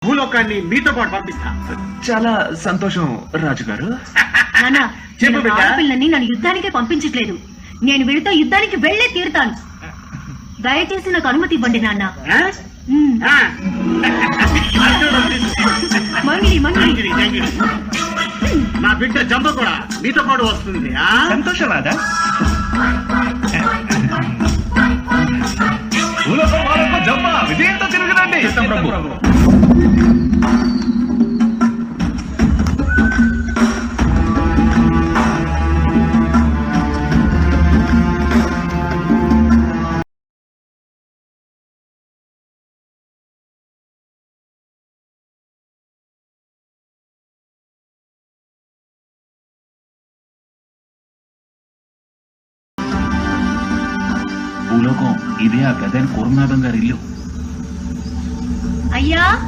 భూలోకాన్ని మీతో పాటు పంపిస్తా. చాలా సంతోషం రాజుగారు. నాన్న, చెప్పు నేను బిడ్డ. ఆడపిల్లని నన్ను యుద్ధానికే పంపించట్లేదు. నేను వీళ్ళతో యుద్ధానికి వెళ్లే తీరుతాను. దయచేసి నాకు అనుమతి ఇవ్వండి నాన్న. ఆ? ఉమ్. ఆ. అర్జునుడు తీసుకో. మంగిడి మంగిడి జంగిడి, జంగిడి. నా బిడ్డ జంబ కూడా మీతో పాటు వస్తుంది. ఆ? సంతోషం రాదా? భూలోకం వాళ్ళకు జమ్మ విజయంతో తిరుగునండి. చిత్తం ప్రభు. భూలోకం ఇదే ఆ గదైన కూర్మనాథం గారి ఇల్లు. అయ్యా